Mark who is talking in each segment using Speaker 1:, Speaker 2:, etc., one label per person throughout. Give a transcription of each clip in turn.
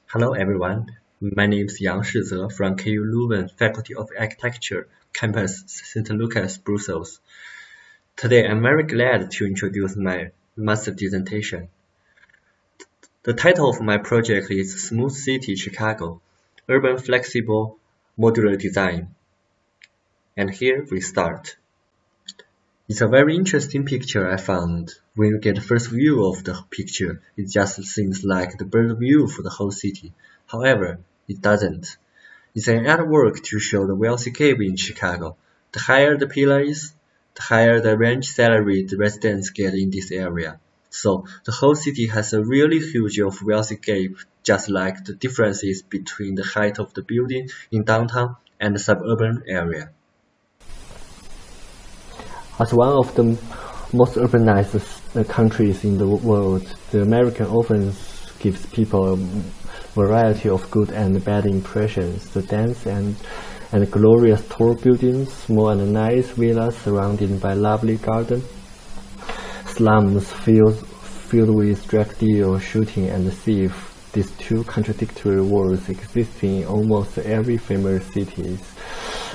Speaker 1: Hello everyone, my name is Shize from KU Leuven Faculty of Architecture, Campus St. Lucas, Brussels. Today I'm very glad to introduce my master dissertation. The title of my project is Smooth City Chicago, Urban Flexible Modular Design. And here we start. It's a very interesting picture I found. When you get the first view of the picture, it just seems like the bird view for the whole city. However, it doesn't. It's an artwork to show the wealthy gap in Chicago. The higher the pillar is, the higher the range salary the residents get in this area. So the whole city has a really huge of wealthy gap, just like the differences between the height of the building in downtown and the suburban area.
Speaker 2: As one of the most urbanized countries in the world, the American often gives people a variety of good and bad impressions. The dense and glorious tall buildings, small and nice villas surrounded by lovely gardens, slums filled with drug deal, shooting and thief. These two contradictory worlds exist in almost every famous cities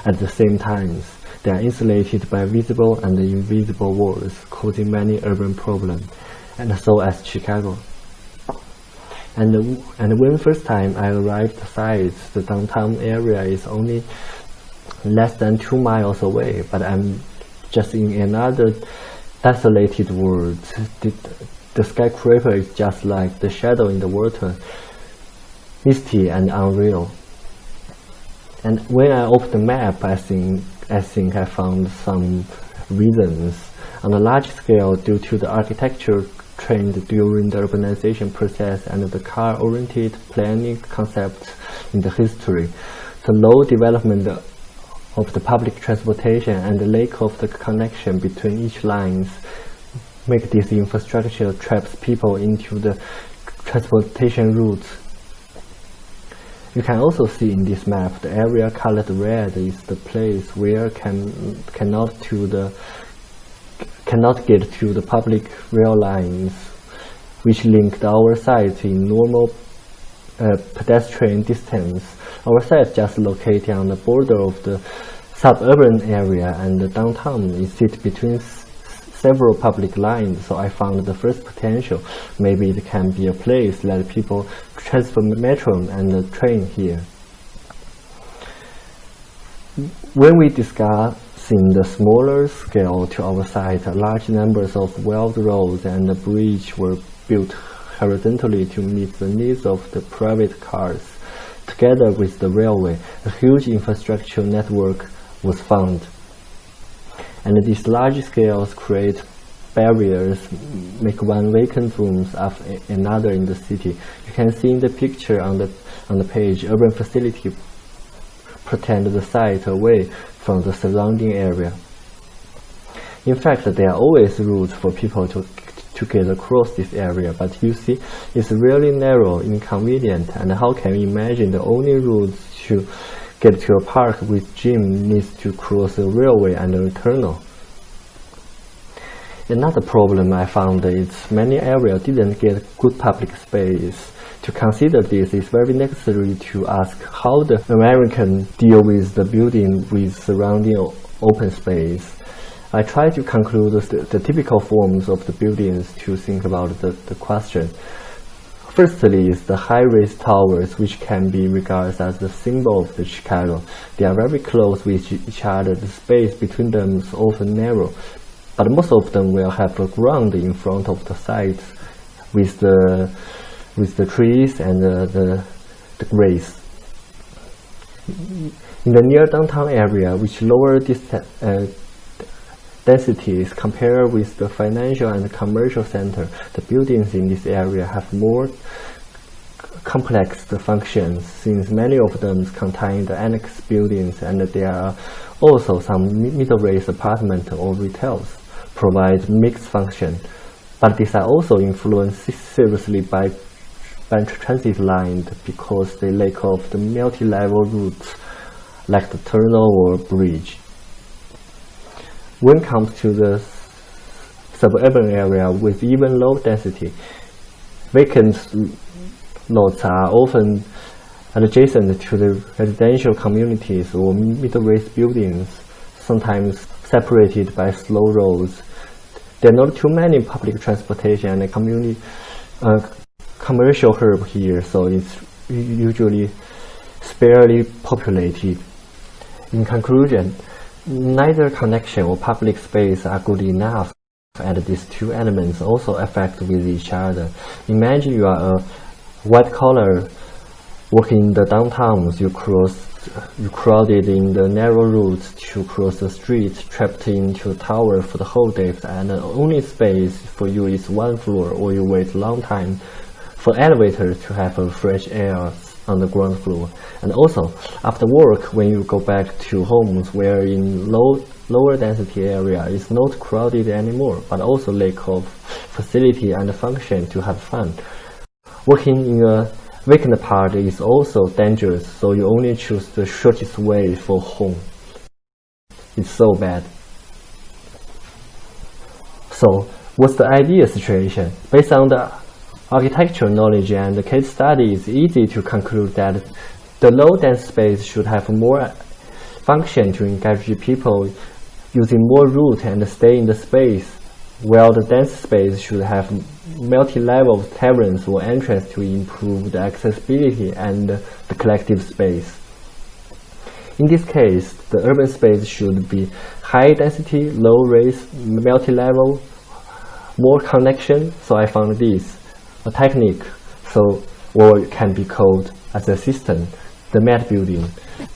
Speaker 2: at the same time. They are insulated by visible and invisible walls, causing many urban problems, and so as Chicago. And when first time I arrived at site, the downtown area is only less than 2 miles away, but I'm just in another desolated world. The skyscraper is just like the shadow in the water, misty and unreal. And when I opened the map, I think I found some reasons. On a large scale, due to the architecture trend during the urbanization process and the car-oriented planning concepts in the history, the low development of the public transportation and the lack of the connection between each lines make this infrastructure traps people into the transportation routes. You can also see in this map the area colored red is the place where cannot get to the public rail lines, which linked our site in normal pedestrian distance. Our site just located on the border of the suburban area, and the downtown is sit between several public lines, so I found the first potential. Maybe it can be a place that people transfer metro and the train here. When we discussing the smaller scale to our site, large numbers of wide roads and the bridge were built horizontally to meet the needs of the private cars. Together with the railway, a huge infrastructure network was found. And these large scales create barriers, make one vacant rooms after another in the city. You can see in the picture on the page, urban facility protect the site away from the surrounding area. In fact, there are always routes for people to get across this area, but you see, it's really narrow, inconvenient, and how can you imagine the only route to get to a park with gym needs to cross a railway and a tunnel. Another problem I found is many areas didn't get good public space. To consider this, it's very necessary to ask how the Americans deal with the building with surrounding open space. I try to conclude the typical forms of the buildings to think about the question. Firstly is the high-rise towers, which can be regarded as the symbol of the Chicago. They are very close with each other. The space between them is often narrow, but most of them will have a ground in front of the site with the trees and the grass. In the near downtown area, which lower densities compared with the financial and commercial center, the buildings in this area have more complex functions, since many of them contain the annex buildings, and there are also some middle-rise apartments or retails provide mixed function. But these are also influenced seriously by transit lines because they lack of the multi-level routes like the tunnel or bridge. When it comes to the suburban area with even low density, vacant lots are often adjacent to the residential communities or middle-rise buildings, sometimes separated by slow roads. There are not too many public transportation and commercial hub here, so it's usually sparsely populated. In conclusion, neither connection or public space are good enough, and these two elements also affect with each other. Imagine you are a white-collar working in the downtowns. You crowded in the narrow routes to cross the street, trapped into a tower for the whole day, and the only space for you is one floor, or you wait a long time for elevator to have a fresh air on the ground floor. And also, after work, when you go back to homes where in lower density area is not crowded anymore, but also lack of facility and function to have fun. Working in a vacant part is also dangerous, so you only choose the shortest way for home. It's so bad. So, what's the ideal situation? Based on the architectural knowledge and the case study, it's easy to conclude that the low-dense space should have more function to engage people using more route and stay in the space, while the dense space should have multi-level terrains or entrance to improve the accessibility and the collective space. In this case, the urban space should be high density, low rise, multi-level, more connection. So I found this a technique, or it can be called as a system, the mat building,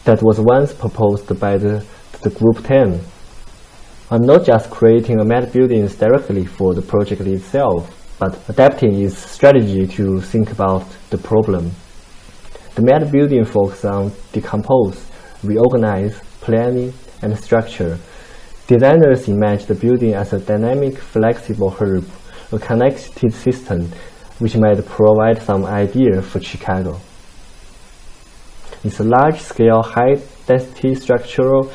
Speaker 2: that was once proposed by the group 10. I'm not just creating a mat building directly for the project itself, but adapting its strategy to think about the problem. The mat building focuses on decompose, reorganize, planning, and structure. Designers imagine the building as a dynamic, flexible hub, a connected system, which might provide some idea for Chicago. It's a large-scale, high-density structural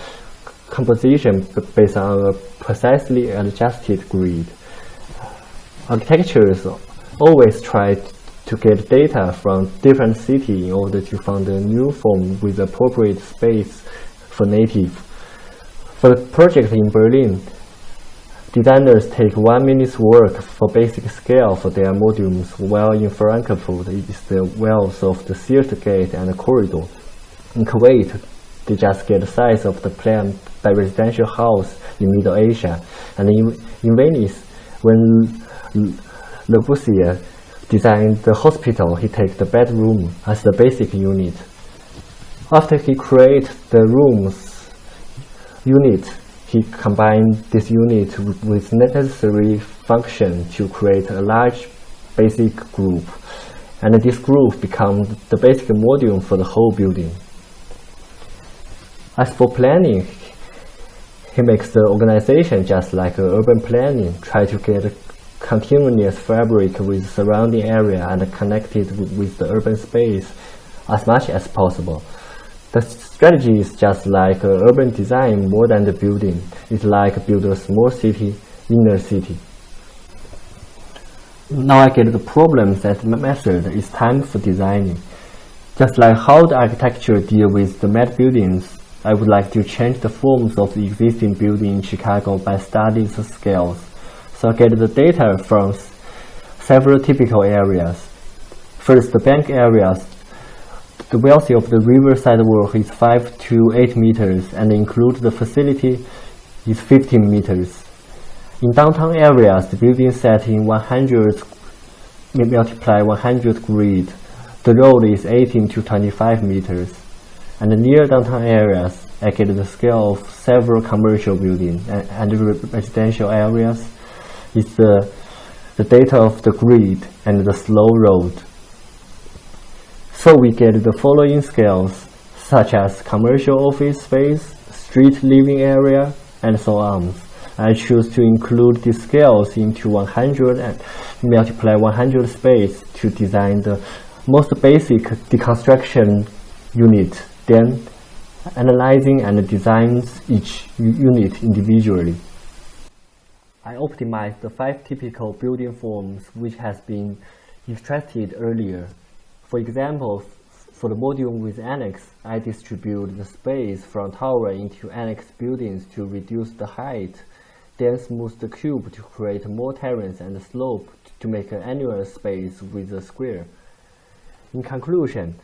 Speaker 2: composition based on a precisely adjusted grid. Architectures always try to get data from different cities in order to find a new form with appropriate space for native. For the project in Berlin, designers take 1 minute's work for basic scale for their modules, while in Frankfurt it is the walls of the theater gate and the corridor. In Kuwait, they just get the size of the plan by residential house in Middle Asia. And in Venice, when Le Corbusier designed the hospital, he takes the bedroom as the basic unit. After he created the rooms unit, he combined this unit with necessary function to create a large basic group. And this group becomes the basic module for the whole building. As for planning, he makes the organization just like urban planning, try to get a continuous fabric with surrounding area and connect it with the urban space as much as possible. The strategy is just like urban design more than the building. It's like build a small city, inner city. Now I get the problem that method is time for designing. Just like how the architecture deal with the mat buildings, I would like to change the forms of the existing building in Chicago by studying the scales. So I get the data from several typical areas. First, the bank areas. The wealthy of the riverside work is 5 to 8 meters and include the facility is 15 meters. In downtown areas, the building set in 100 multiply 100 grid. The road is 18 to 25 meters. And near downtown areas, I get the scale of several commercial buildings, and residential areas is the data of the grid and the slow road. So we get the following scales, such as commercial office space, street living area, and so on. I choose to include these scales into 100 and multiply 100 space to design the most basic deconstruction unit, then analyzing and designs each unit individually. I optimized the 5 typical building forms which has been illustrated earlier. For example, for the module with annex, I distribute the space from tower into annex buildings to reduce the height, then smooth the cube to create more terrace and slope to make an annular space with a square. In conclusion,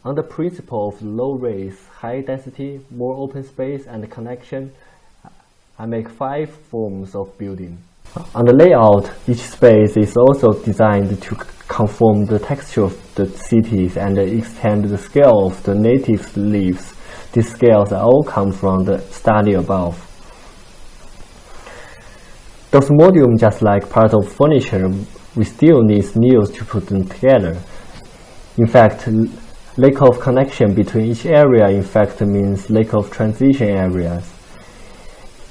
Speaker 2: on the principle of low race, high density, more open space and connection, I make 5 forms of building. On the layout, each space is also designed to conform the texture of the cities and extend the scale of the native leaves. These scales all come from the study above. Those modules, just like part of furniture, we still need nails to put them together. In fact, lack of connection between each area in fact means lack of transition areas.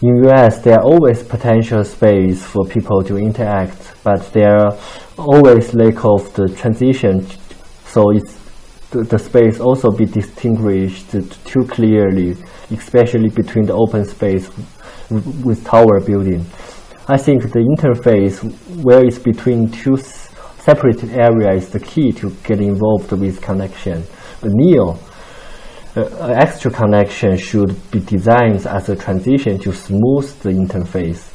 Speaker 2: In US, there are always potential space for people to interact, but there are always lack of the transition, so the space also be distinguished too clearly, especially between the open space with tower building. I think the interface where it's between two separate areas is the key to get involved with connection. A neo, an extra connection should be designed as a transition to smooth the interface.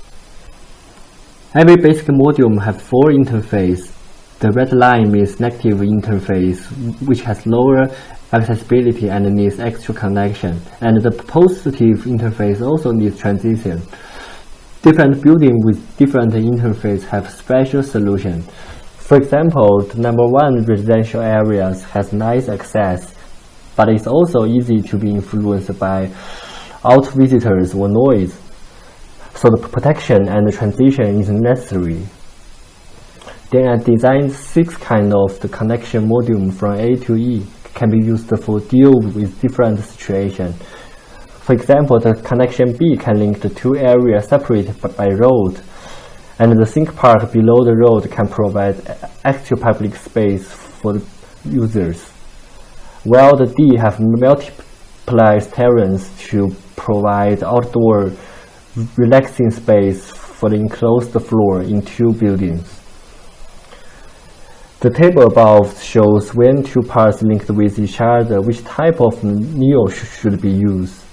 Speaker 2: Every basic module has 4 interfaces. The red line means negative interface, which has lower accessibility and needs extra connection. And the positive interface also needs transition. Different buildings with different interfaces have special solutions. For example, the number 1 residential areas has nice access, but it's also easy to be influenced by out visitors or noise. So the protection and the transition is necessary. Then I designed 6 kinds of the connection module from A to E, can be used for deal with different situations. For example, the connection B can link the 2 areas separated by road, and the sink park below the road can provide extra public space for the users, while the D have multiple terrains to provide outdoor relaxing space for the enclosed floor in 2 buildings. The table above shows when 2 parts linked with each other, which type of neo should be used.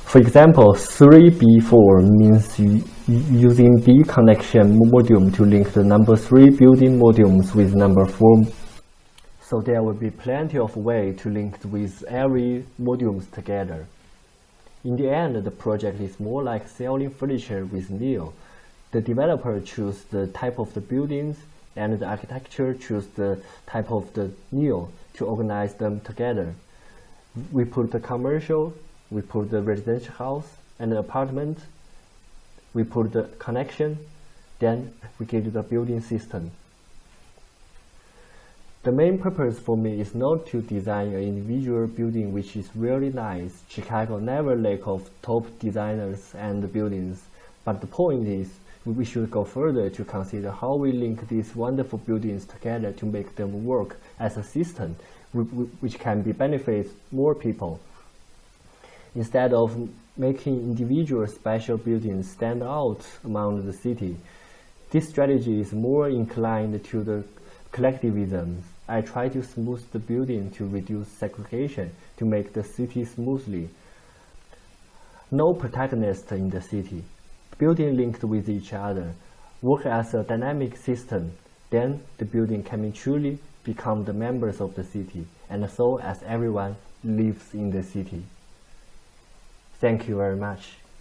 Speaker 2: For example, 3B4 means using B connection module to link the number 3 building modules with number 4. So there will be plenty of ways to link with every modules together. In the end, the project is more like selling furniture with neo. The developer chooses the type of the buildings, and the architecture chooses the type of the neo to organize them together. We put the commercial, we put the residential house and the apartment, we put the connection, then we give the building system. The main purpose for me is not to design an individual building which is really nice. Chicago never lack of top designers and buildings, but the point is we should go further to consider how we link these wonderful buildings together to make them work as a system which can be benefit more people. Instead of making individual special buildings stand out among the city, this strategy is more inclined to the collectivism. I try to smooth the building to reduce segregation, to make the city smoothly. No protagonist in the city. Building linked with each other, work as a dynamic system. Then the building can truly become the members of the city, and so as everyone lives in the city. Thank you very much.